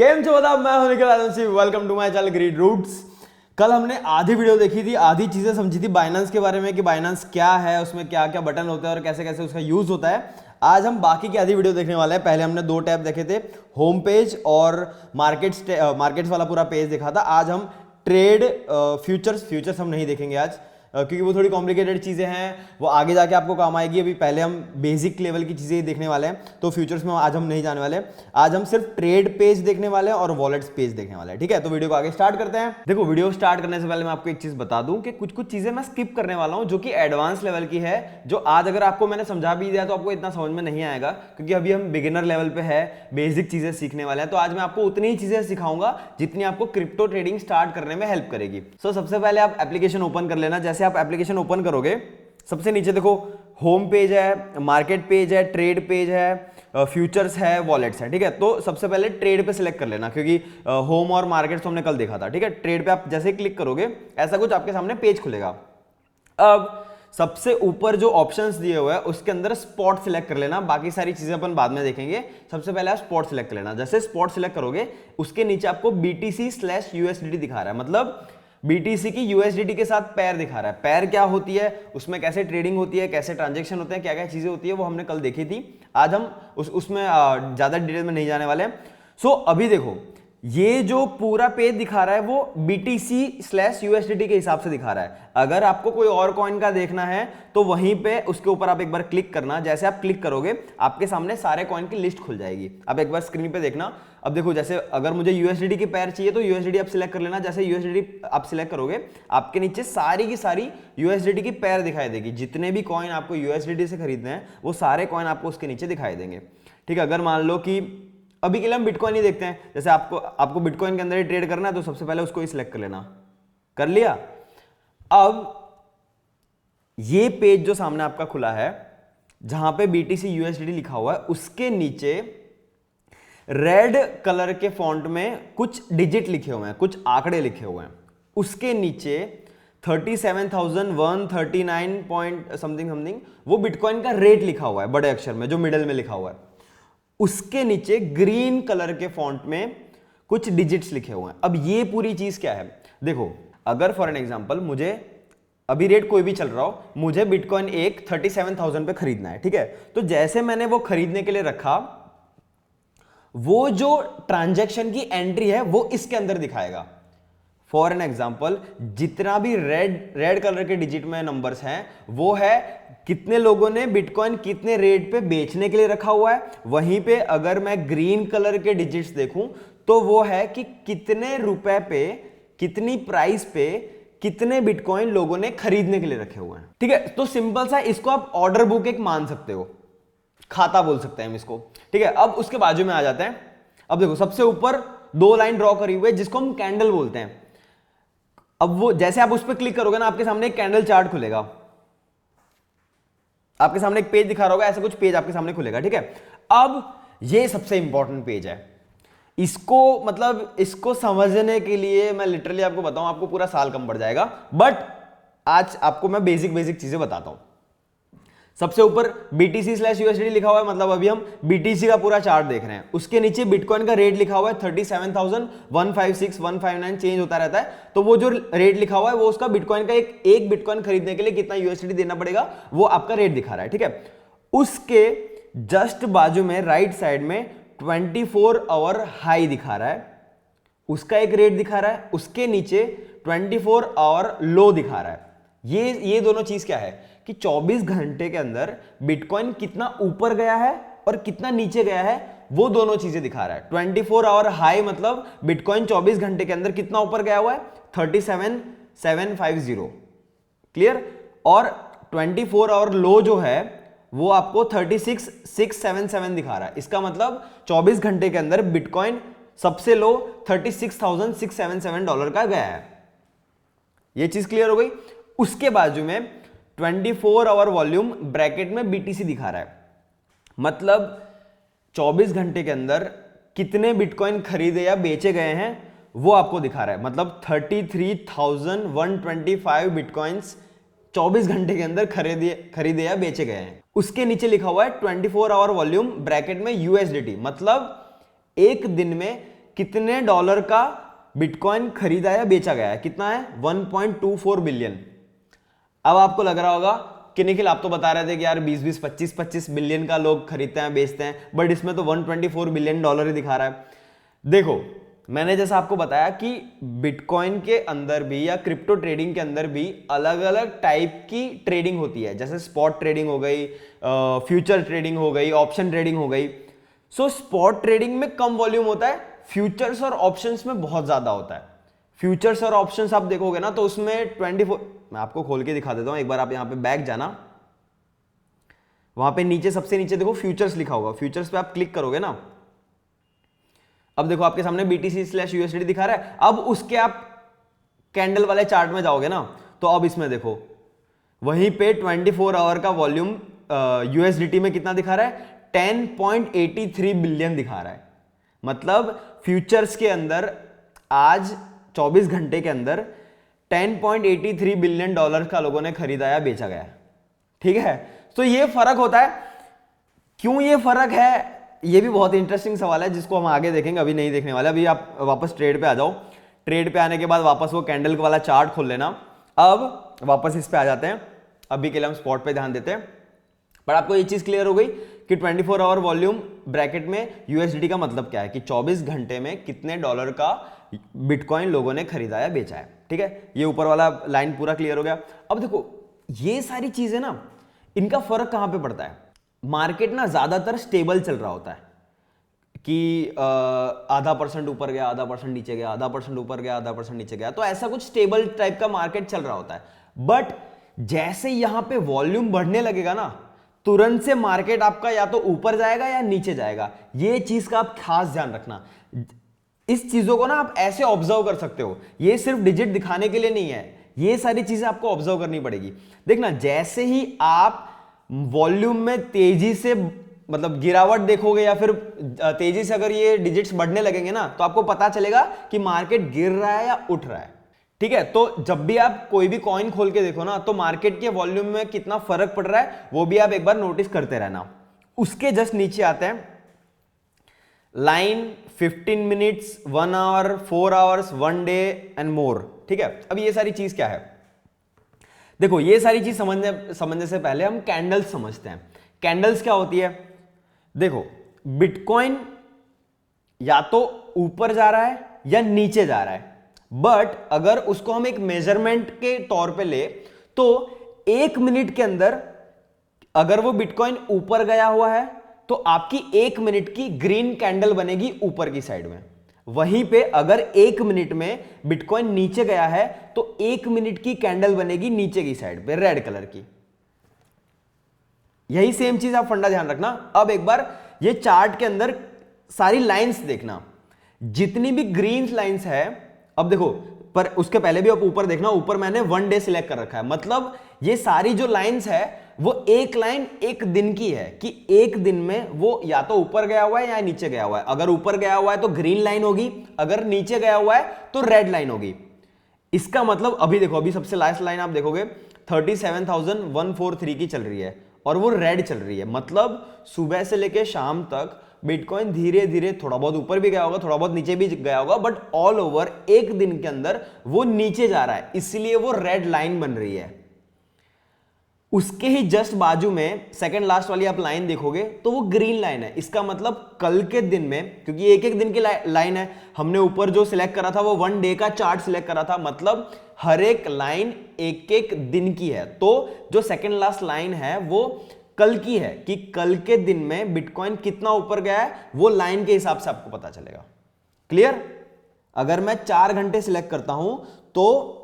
केम छो बता, मैं हूं Nikhil Adamsi. Welcome to my channel Greed Roots. कल हमने आधी वीडियो देखी थी, आधी चीजें समझी थी बाइनेंस के बारे में कि बाइनेंस क्या है, उसमें क्या क्या बटन होता है और कैसे कैसे उसका यूज होता है। आज हम बाकी की आधी वीडियो देखने वाले हैं। पहले हमने दो टैब देखे थे, होम पेज और मार्केट्स वाला पूरा पेज देखा था। आज हम ट्रेड फ्यूचर्स हम नहीं देखेंगे आज, क्योंकि वो थोड़ी कॉम्प्लिकेटेड चीज़ें हैं, वो आगे जाके आपको काम आएगी। अभी पहले हम बेसिक लेवल की चीज़ें ही देखने वाले हैं, तो फ्यूचर्स में आज हम नहीं जाने वाले। आज हम सिर्फ ट्रेड पेज देखने वाले हैं और वॉलेट्स पेज देखने वाले हैं। ठीक है, तो वीडियो को आगे स्टार्ट करते हैं। देखो, वीडियो स्टार्ट करने से पहले मैं आपको एक चीज़ बता दूं कि कुछ कुछ चीज़ें मैं स्किप करने वाला हूं जो कि एडवांस लेवल की है, जो आज अगर आपको मैंने समझा भी दिया तो आपको इतना समझ में नहीं आएगा, क्योंकि अभी हम बिगिनर लेवल पे है, बेसिक चीज़ें सीखने वाले हैं। तो आज मैं आपको उतनी ही चीज़ें सिखाऊंगा जितनी आपको क्रिप्टो ट्रेडिंग स्टार्ट करने में हेल्प करेगी। सो सबसे पहले आप एप्लीकेशन ओपन कर लेना। जैसे आप एप्लीकेशन ओपन करोगे, सबसे नीचे देखो होम पेज है, मार्केट पेज है, ट्रेड पेज है, फ्यूचर्स है, वॉलेट्स है। ठीक है, तो सबसे पहले ट्रेड पे सिलेक्ट कर लेना, क्योंकि होम और मार्केट तो हमने कल देखा था। ठीक है, ट्रेड पे आप जैसे क्लिक करोगे ऐसा कुछ आपके सामने पेज खुलेगा। अब सबसे ऊपर जो ऑप्शंस दिए हुए हैं उसके अंदर स्पॉट सिलेक्ट कर लेना, बाकी सारी चीजें अपन बाद में देखेंगे। सबसे पहले आप स्पॉट सिलेक्ट कर लेना। जैसे स्पॉट सिलेक्ट करोगे उसके नीचे आपको BTC/USDT दिखा रहा है, मतलब BTC की USDT के साथ पेयर दिखा रहा है। पेयर क्या होती है, उसमें कैसे ट्रेडिंग होती है, कैसे ट्रांजेक्शन होते हैं, क्या क्या चीजें होती है, वो हमने कल देखी थी। आज हम उसमें ज्यादा डिटेल में नहीं जाने वाले हैं। सो अभी देखो, ये जो पूरा पेज दिखा रहा है वो BTC/USDT के हिसाब से दिखा रहा है। अगर आपको कोई और कॉइन का देखना है तो वहीं पे उसके ऊपर आप एक बार क्लिक करना। जैसे आप क्लिक करोगे आपके सामने सारे कॉइन की लिस्ट खुल जाएगी। आप एक बार स्क्रीन पे देखना। अब देखो, जैसे अगर मुझे USDT की पेयर चाहिए तो USDT आप सिलेक्ट कर लेना। जैसे USDT आप सिलेक्ट करोगे आपके नीचे सारी की सारी USDT की पेयर दिखाई देगी। जितने भी कॉइन आपको USDT से खरीदने हैं वो सारे कॉइन आपको उसके नीचे दिखाई देंगे। ठीक है, अगर मान लो कि अभी के लिए हम बिटकॉइन ही देखते हैं, जैसे आपको बिटकॉइन के अंदर ही ट्रेड करना है तो सबसे पहले उसको ही सिलेक्ट कर लेना। कर लिया। अब ये पेज जो सामने आपका खुला है, जहां पे BTC USDT लिखा हुआ है, उसके नीचे रेड कलर के फॉन्ट में कुछ डिजिट लिखे हुए हैं, कुछ आंकड़े लिखे हुए हैं। उसके नीचे 37,139 पॉइंट समथिंग वो बिटकॉइन का रेट लिखा हुआ है बड़े अक्षर में, जो मिडल में लिखा हुआ है। उसके नीचे ग्रीन कलर के फॉन्ट में कुछ डिजिट्स लिखे हुए हैं। अब ये पूरी चीज क्या है, देखो, अगर फॉर एन एग्जांपल मुझे अभी रेट कोई भी चल रहा हो, मुझे बिटकॉइन एक 37,000 पे खरीदना है। ठीक है, तो जैसे मैंने वो खरीदने के लिए रखा, वो जो ट्रांजैक्शन की एंट्री है वो इसके अंदर दिखाएगा। फॉर एन एग्जाम्पल, जितना भी रेड कलर के डिजिट में नंबर्स हैं वो है कितने लोगों ने बिटकॉइन कितने रेट पे बेचने के लिए रखा हुआ है। वहीं पे अगर मैं ग्रीन कलर के डिजिट्स देखूं तो वो है कि कितने रुपए पे, कितनी प्राइस पे कितने बिटकॉइन लोगों ने खरीदने के लिए रखे हुए हैं। ठीक है, तो सिंपल सा इसको आप ऑर्डर बुक एक मान सकते हो, खाता बोल सकते हैं हम इसको। ठीक है, अब उसके बाजू में आ जाते हैं। अब देखो, सबसे ऊपर दो लाइन ड्रॉ करी हुई है जिसको हम कैंडल बोलते हैं। अब वो जैसे आप उस पर क्लिक करोगे ना, आपके सामने एक कैंडल चार्ट खुलेगा, आपके सामने एक पेज दिखा रहा होगा, ऐसा कुछ पेज आपके सामने खुलेगा। ठीक है, अब ये सबसे इंपॉर्टेंट पेज है। इसको समझने के लिए मैं लिटरली आपको बताऊं, आपको पूरा साल कम पड़ जाएगा, बट आज आपको मैं बेसिक चीजें बताता हूं। सबसे ऊपर BTC/USDT लिखा हुआ है, मतलब अभी हम BTC का पूरा चार्ट देख रहे हैं। उसके नीचे बिटकॉइन का रेट लिखा हुआ है 37,156, 159 चेंज होता रहता है। तो वो जो रेट लिखा हुआ है वो उसका बिटकॉइन का एक बिटकॉइन खरीदने के लिए कितना USDT देना पड़ेगा वो आपका रेट दिखा रहा है। ठीक है, उसके जस्ट बाजू में राइट साइड में 24 आवर हाई दिखा रहा है, उसका एक रेट दिखा रहा है। उसके नीचे 24 आवर लो दिखा रहा है। ये दोनों चीज क्या है कि 24 घंटे के अंदर बिटकॉइन कितना ऊपर गया है और कितना नीचे गया है, वो दोनों चीजें दिखा रहा है। 24 आवर हाई मतलब बिटकॉइन 24 घंटे के अंदर कितना ऊपर गया हुआ है, 37,750। क्लियर। और 24 आवर लो जो है वो आपको 36,677 दिखा रहा है। इसका मतलब 24 घंटे के अंदर बिटकॉइन सबसे लो $36,677 का गया है। ये चीज क्लियर हो गई। उसके बाजू में 24 आवर वॉल्यूम ब्रैकेट में BTC दिखा रहा है, मतलब 24 घंटे के अंदर कितने बिटकॉइन खरीदे या बेचे गए हैं वो आपको दिखा रहा है। मतलब 33,125 बिटकॉइंस 24 घंटे के अंदर खरीदे या बेचे गए हैं। उसके नीचे लिखा हुआ है 24 आवर वॉल्यूम ब्रैकेट में USDT, मतलब एक दिन में कितने डॉलर का बिटकॉइन खरीदा या बेचा गया है, कितना है 1.24 बिलियन। अब आपको लग रहा होगा कि निखिल आप तो बता रहे थे कि यार 20 20 25 25 बिलियन का लोग खरीदते हैं बेचते हैं, बट इसमें तो 124 बिलियन डॉलर ही दिखा रहा है। देखो मैंने जैसा आपको बताया कि बिटकॉइन के अंदर भी या क्रिप्टो ट्रेडिंग के अंदर भी अलग अलग टाइप की ट्रेडिंग होती है, जैसे स्पॉट ट्रेडिंग हो गई, फ्यूचर ट्रेडिंग हो गई, ऑप्शन ट्रेडिंग हो गई। सो स्पॉट ट्रेडिंग में कम वॉल्यूम होता है, फ्यूचर्स और ऑप्शंस में बहुत ज्यादा होता है। फ्यूचर्स और ऑप्शंस आप देखोगे ना तो उसमें 24, मैं आपको खोल के दिखा देता हूं, एक बार आप यहां पे बैक जाना, वहां पे नीचे सबसे नीचे देखो फ्यूचर्स लिखा होगा, फ्यूचर्स पे आप क्लिक करोगे ना, अब देखो आपके सामने BTC/USDT दिखा रहा है। अब उसके आप कैंडल वाले चार्ट में जाओगे ना तो अब इसमें देखो वहीं पे 24 आवर का वॉल्यूम USDT में कितना दिखा रहा है, 10.83 बिलियन दिखा रहा है। मतलब फ्यूचर्स के अंदर आज 24 घंटे के अंदर 10.83 बिलियन डॉलर का लोगों ने खरीदा या बेचा गया। ठीक है, तो ये फर्क होता है। क्यों ये फर्क है, ये भी बहुत इंटरेस्टिंग सवाल है जिसको हम आगे देखेंगे, अभी नहीं देखने वाले। अभी आप वापस ट्रेड पे आ जाओ, ट्रेड पे आने के बाद वापस वो कैंडल वाला चार्ट खोल लेना। अब वापस इस पे आ जाते हैं, अभी के लिए हम स्पॉट पे ध्यान देते हैं। पर आपको ये चीज क्लियर हो गई कि 24 आवर वॉल्यूम ब्रैकेट में USDT का मतलब क्या है कि 24 घंटे में कितने डॉलर का बिटकॉइन लोगों ने खरीदा या बेचा है। ठीक है, ये ऊपर वाला लाइन पूरा क्लियर हो गया। अब देखो ये सारी चीजें ना, इनका फर्क कहां पे पड़ता है, मार्केट ना ज्यादातर स्टेबल चल रहा होता है कि आधा % ऊपर गया, आधा % नीचे गया, आधा % ऊपर गया, आधा % नीचे गया, तो ऐसा कुछ स्टेबल टाइप का मार्केट चल रहा होता है। बट जैसे यहां पे वॉल्यूम बढ़ने लगेगा ना, तुरंत से मार्केट आपका या तो ऊपर जाएगा या नीचे जाएगा। ये चीज का आप खास ध्यान रखना। इस चीजों को ना आप ऐसे ऑब्जर्व कर सकते हो, ये सिर्फ डिजिट दिखाने के लिए नहीं है, ये सारी चीजें आपको ऑब्जर्व करनी पड़ेगी। देखना जैसे ही आप वॉल्यूम में तेजी से मतलब गिरावट देखोगे या फिर तेजी से अगर ये डिजिट्स बढ़ने लगेंगे ना, तो आपको पता चलेगा कि मार्केट गिर रहा है या उठ रहा है। ठीक है, तो जब भी आप कोई भी कॉइन खोल के देखो ना, तो मार्केट के वॉल्यूम में कितना फर्क पड़ रहा है वो भी आप एक बार नोटिस करते रहना। उसके जस्ट नीचे आते हैं line 15 minutes, 1 hour, 4 hours, 1 day and more. ठीक है, अब ये सारी चीज क्या है, देखो ये सारी चीज समझने से पहले हम कैंडल्स समझते हैं। कैंडल्स क्या होती है, देखो बिटकॉइन या तो ऊपर जा रहा है या नीचे जा रहा है, बट अगर उसको हम एक मेजरमेंट के तौर पे ले तो 1 मिनट के अंदर अगर वो बिटकॉइन ऊपर गया हुआ है तो आपकी 1 मिनट की ग्रीन कैंडल बनेगी ऊपर की साइड में। वहीं पे अगर 1 मिनट में बिटकॉइन नीचे गया है तो 1 मिनट की कैंडल बनेगी नीचे की साइड पे रेड कलर की। यही सेम चीज आप फंडा ध्यान रखना। अब एक बार ये चार्ट के अंदर सारी लाइंस देखना, जितनी भी ग्रीन लाइंस है, अब देखो पर उसके पहले भी आप ऊपर देखना, ऊपर मैंने 1 डे सिलेक्ट कर रखा है, मतलब ये सारी जो लाइंस है वो एक लाइन एक दिन की है कि एक दिन में वो या तो ऊपर गया हुआ है या नीचे गया हुआ है। अगर ऊपर गया हुआ है तो ग्रीन लाइन होगी, अगर नीचे गया हुआ है तो रेड लाइन होगी। इसका मतलब अभी देखो, अभी सबसे लास्ट लाइन आप देखोगे 37,143 की चल रही है और वो रेड चल रही है। मतलब सुबह से लेके शाम तक बिटकॉइन धीरे धीरे थोड़ा बहुत ऊपर भी गया होगा, थोड़ा बहुत नीचे भी गया होगा, बट ऑल ओवर एक दिन के अंदर वो नीचे जा रहा है, इसलिए वो रेड लाइन बन रही है। उसके ही जस्ट बाजू में सेकंड लास्ट वाली आप लाइन देखोगे तो वो ग्रीन लाइन है। इसका मतलब कल के दिन में, क्योंकि एक एक दिन की लाइन है, हमने ऊपर जो सिलेक्ट करा था वो 1 डे का चार्ट सिलेक्ट करा था, मतलब हर एक लाइन एक एक दिन की है। तो जो सेकंड लास्ट लाइन है वो कल की है कि कल के दिन में बिटकॉइन कितना ऊपर गया है, वो लाइन के हिसाब से आपको पता चलेगा। क्लियर? अगर मैं 4 घंटे सिलेक्ट करता हूं तो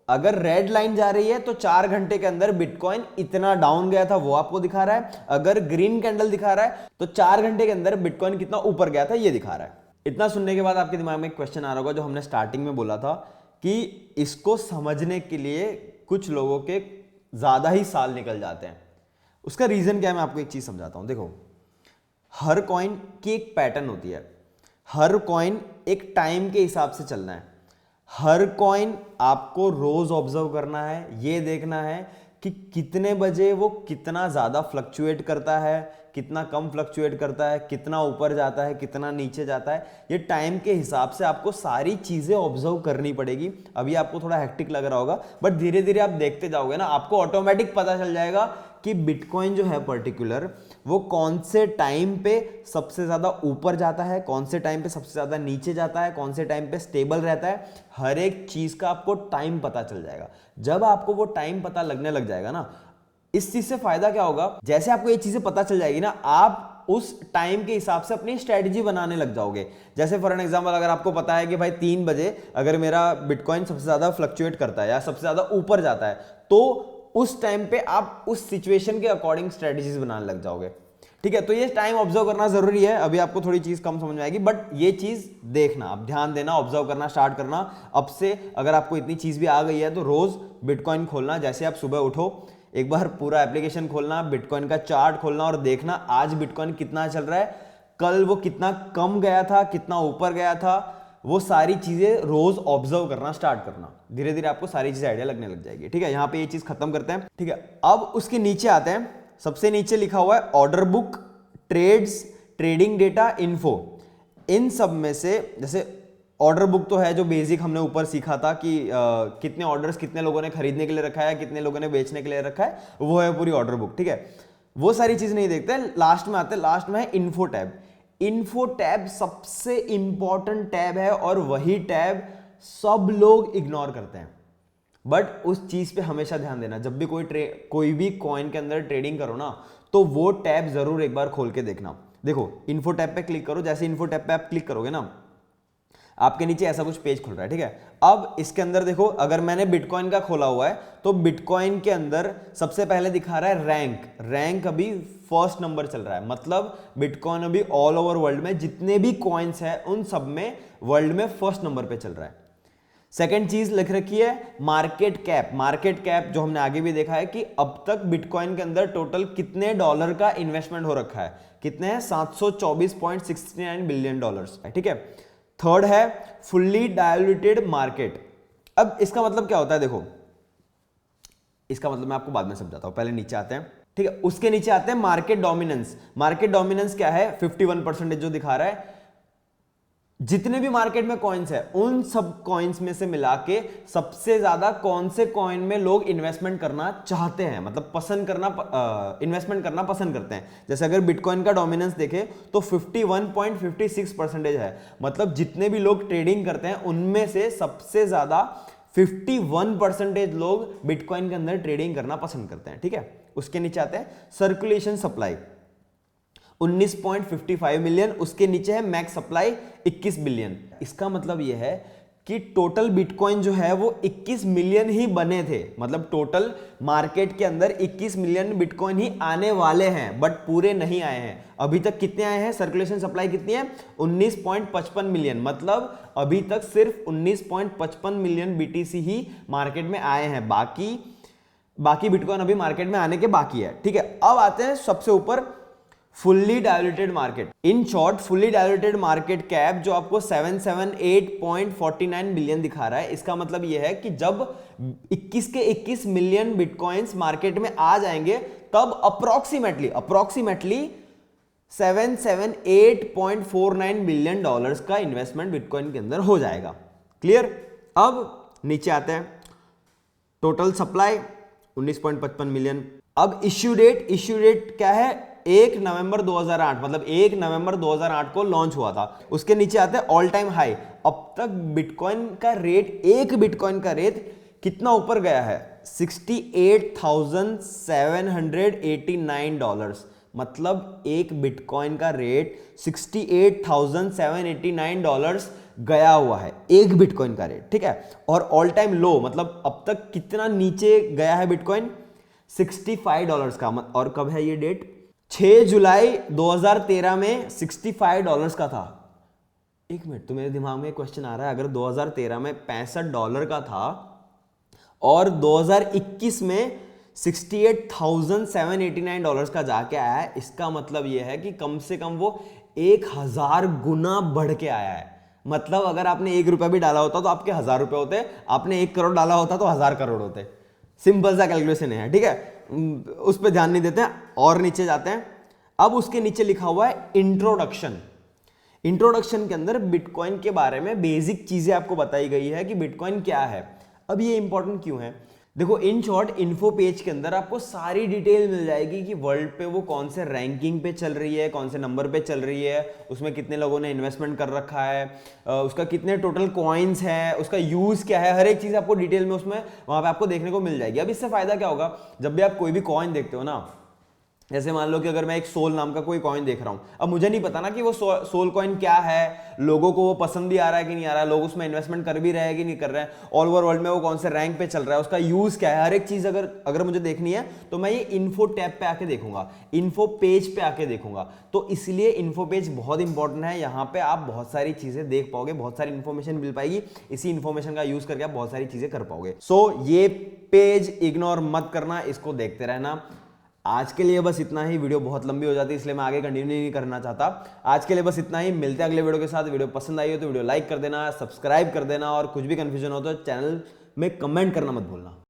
अगर रेड लाइन जा रही है तो 4 घंटे के अंदर बिटकॉइन इतना डाउन गया था वो आपको दिखा रहा है। अगर ग्रीन कैंडल दिखा रहा है तो 4 घंटे के अंदर बिटकॉइन कितना ऊपर गया था ये दिखा रहा है। इतना सुनने के बाद आपके दिमाग में एक क्वेश्चन आ रहा होगा जो हमने स्टार्टिंग में बोला था कि इसको समझने के लिए कुछ लोगों के ज्यादा ही साल निकल जाते हैं। उसका रीजन क्या है, मैं आपको एक चीज समझाता हूं। देखो, हर कॉइन की एक पैटर्न होती है, हर कॉइन एक टाइम के हिसाब से चलना है। हर कॉइन आपको रोज ऑब्जर्व करना है, ये देखना है कि कितने बजे वो कितना ज्यादा फ्लक्चुएट करता है, कितना कम फ्लक्चुएट करता है, कितना ऊपर जाता है, कितना नीचे जाता है। ये टाइम के हिसाब से आपको सारी चीजें ऑब्जर्व करनी पड़ेगी। अभी आपको थोड़ा हेक्टिक लग रहा होगा, बट धीरे धीरे आप देखते जाओगे ना, आपको ऑटोमेटिक पता चल जाएगा कि बिटकॉइन जो है पर्टिकुलर, वो कौन से टाइम पे सबसे ज्यादा ऊपर जाता है, कौन से टाइम पे सबसे ज्यादा नीचे जाता है, कौन से टाइम पे स्टेबल रहता है। हर एक चीज का आपको टाइम पता चल जाएगा। जब आपको वो टाइम पता लगने लग जाएगा ना, इस चीज से फायदा क्या होगा, जैसे आपको ये चीजें पता चल जाएगी ना, आप उस टाइम के हिसाब से अपनी स्ट्रेटजी बनाने लग जाओगे। जैसे फॉर एन एग्जांपल, अगर आपको पता है कि भाई 3 बजे अगर मेरा बिटकॉइन सबसे ज्यादा फ्लक्चुएट करता है या सबसे ज्यादा ऊपर जाता है, तो उस टाइम पे आप उस सिचुएशन के अकॉर्डिंग स्ट्रेटजीज बनाने लग जाओगे। ठीक है, तो ये टाइम ऑब्जर्व करना जरूरी है। अभी आपको थोड़ी चीज कम समझ में आएगी, बट ये चीज देखना, आप ध्यान देना, ऑब्जर्व करना स्टार्ट करना। अब से अगर आपको इतनी चीज भी आ गई है तो रोज बिटकॉइन खोलना। जैसे आप सुबह उठो, एक बार पूरा एप्लीकेशन खोलना, बिटकॉइन का चार्ट खोलना और देखना आज बिटकॉइन कितना चल रहा है, कल वो कितना कम गया था, कितना ऊपर गया था। वो सारी चीजें रोज ऑब्जर्व करना स्टार्ट करना। धीरे धीरे आपको सारी चीजें आइडिया लगने लग जाएगी। ठीक है, यहां पे ये चीज खत्म करते हैं। ठीक है, अब उसके नीचे आते हैं। सबसे नीचे लिखा हुआ है order book, trades, trading data, info. इन सब में से जैसे ऑर्डर बुक तो है जो बेसिक हमने ऊपर सीखा था कि कितने ऑर्डर्स कितने लोगों ने खरीदने के लिए रखा है, कितने लोगों ने बेचने के लिए रखा है, वो है पूरी ऑर्डर बुक। ठीक है, वो सारी चीज नहीं देखते, लास्ट में आते हैं। लास्ट में है इन्फो टैब। इन्फो टैब सबसे इंपॉर्टेंट टैब है और वही टैब सब लोग इग्नोर करते हैं। बट उस चीज पे हमेशा ध्यान देना, जब भी कोई भी कॉइन के अंदर ट्रेडिंग करो ना, तो वो टैब जरूर एक बार खोल के देखना। देखो, इन्फो टैब पे क्लिक करो। जैसे इन्फो टैब पे आप क्लिक करोगे ना, आपके नीचे ऐसा कुछ पेज खुल रहा है। ठीक है, अब इसके अंदर देखो, अगर मैंने बिटकॉइन का खोला हुआ है तो बिटकॉइन के अंदर सबसे पहले दिखा रहा है रैंक। रैंक अभी फर्स्ट नंबर चल रहा है, मतलब बिटकॉइन अभी ऑल ओवर वर्ल्ड में जितने भी कॉइन्स हैं उन सब में वर्ल्ड में फर्स्ट नंबर पे चल रहा है। सेकेंड चीज लिख रखी है मार्केट कैप। मार्केट कैप जो हमने आगे भी देखा है कि अब तक बिटकॉइन के अंदर टोटल कितने डॉलर का इन्वेस्टमेंट हो रखा है, कितने हैं, 724.69 बिलियन डॉलर्स। ठीक है, थर्ड है फुल्ली डायल्यूटेड मार्केट। अब इसका मतलब क्या होता है, देखो इसका मतलब मैं आपको बाद में समझाता हूं, पहले नीचे आते हैं। ठीक है, उसके नीचे आते हैं मार्केट डोमिनेंस। मार्केट डोमिनेंस क्या है, 51% जो दिखा रहा है। जितने भी मार्केट में कॉइन्स है उन सब कॉइन्स में से मिला के सबसे ज्यादा कौन से कॉइन में लोग इन्वेस्टमेंट करना चाहते हैं, मतलब पसंद करना, इन्वेस्टमेंट करना पसंद करते हैं। जैसे अगर बिटकॉइन का डोमिनेंस देखे तो 51.56% है, मतलब जितने भी लोग ट्रेडिंग करते हैं उनमें से सबसे ज्यादा 51% लोग बिटकॉइन के अंदर ट्रेडिंग करना पसंद करते हैं। ठीक है, उसके नीचे आते हैं सर्कुलेशन सप्लाई 19.55 मिलियन। उसके नीचे है मैक्स सप्लाई 21 बिलियन। इसका मतलब यह है कि टोटल बिटकॉइन जो है वो 21 मिलियन ही बने थे, मतलब टोटल मार्केट के अंदर 21 मिलियन बिटकॉइन ही आने वाले हैं, बट पूरे नहीं आए हैं। अभी तक कितने आए हैं, सर्कुलेशन सप्लाई कितनी है, 19.55 मिलियन, मतलब अभी तक सिर्फ 19.55 मिलियन बीटीसी ही मार्केट में आए हैं। बाकी बिटकॉइन अभी मार्केट में आने के बाकी है। ठीक है, अब आते हैं सबसे ऊपर fully diluted market. In short fully diluted market cap जो आपको 778.49 बिलियन दिखा रहा है, इसका मतलब यह है कि जब 21 के 21 मिलियन बिटकॉइंस मार्केट में आ जाएंगे तब अप्रोक्सीमेटली 778.49 बिलियन डॉलर्स का इन्वेस्टमेंट बिटकॉइन के अंदर हो जाएगा। क्लियर। अब नीचे आते हैं, टोटल सप्लाई 19.55 मिलियन। अब इश्यू डेट क्या है, 1 नवंबर 2008, मतलब 1 नवंबर 2008 को लॉन्च हुआ था। उसके नीचे आते हैं ऑल टाइम हाई। अब तक बिटकॉइन का रेट, एक बिटकॉइन का रेट कितना ऊपर गया है, 68,789 डॉलर्स, मतलब एक बिटकॉइन का रेट 68,789 डॉलर्स गया हुआ है, एक बिटकॉइन का रेट। ठीक है, और ऑल टाइम लो, मतलब अब तक कितना नीचे गया है बिटकॉइन, $65 का। और कब है ये डेट, 6 जुलाई 2013 में $65 का था। एक मिनट, तो मेरे दिमाग में क्वेश्चन आ रहा है, अगर 2013 में $65 का था और 2021 में $68,789 का जाके आया है, इसका मतलब यह है कि कम से कम वो 1000 गुना बढ़ के आया है। मतलब अगर आपने ₹1 भी डाला होता तो आपके 1000 रुपए होते, आपने 1 करोड़ डाला होता तो 1000 करोड़ होते। सिंपल सा कैलकुलेशन है, ठीक है, उस पर ध्यान नहीं देते हैं और नीचे जाते हैं। अब उसके नीचे लिखा हुआ है इंट्रोडक्शन। इंट्रोडक्शन के अंदर बिटकॉइन के बारे में बेसिक चीजें आपको बताई गई है कि बिटकॉइन क्या है। अब ये इंपॉर्टेंट क्यों है? देखो, इन शॉर्ट इन्फो पेज के अंदर आपको सारी डिटेल मिल जाएगी कि वर्ल्ड पे वो कौन से रैंकिंग पे चल रही है, कौन से नंबर पे चल रही है, उसमें कितने लोगों ने इन्वेस्टमेंट कर रखा है, उसका कितने टोटल कॉइन्स है, उसका यूज क्या है, हर एक चीज आपको डिटेल में उसमें वहां पे आपको देखने को मिल जाएगी। अब इससे फायदा क्या होगा, जब भी आप कोई भी कॉइन देखते हो ना, जैसे मान लो कि अगर मैं एक सोल नाम का कोई कॉइन देख रहा हूं, अब मुझे नहीं पता ना कि वो सोल कॉइन क्या है, लोगों को वो पसंद भी आ रहा है कि नहीं आ रहा है, लोग उसमें इन्वेस्टमेंट कर भी रहे हैं कि नहीं कर रहे हैं, ऑल ओवर वर्ल्ड में वो कौन से रैंक पे चल रहा है, उसका यूज क्या है, हर एक चीज अगर मुझे देखनी है तो मैं ये इन्फो टैब पे आके देखूंगा, इन्फो पेज पे आके देखूंगा। तो इसलिए इन्फो पेज बहुत इंपॉर्टेंट है। यहाँ पे आप बहुत सारी चीजें देख पाओगे, बहुत सारी इंफॉर्मेशन मिल पाएगी, इसी इंफॉर्मेशन का यूज करके आप बहुत सारी चीजें कर पाओगे। सो ये पेज इग्नोर मत करना, इसको देखते रहना। आज के लिए बस इतना ही, वीडियो बहुत लंबी हो जाती है इसलिए मैं आगे कंटिन्यू नहीं करना चाहता। आज के लिए बस इतना ही, मिलते हैं अगले वीडियो के साथ। वीडियो पसंद आई हो तो वीडियो लाइक कर देना, सब्सक्राइब कर देना, और कुछ भी कंफ्यूजन हो तो चैनल में कमेंट करना मत भूलना।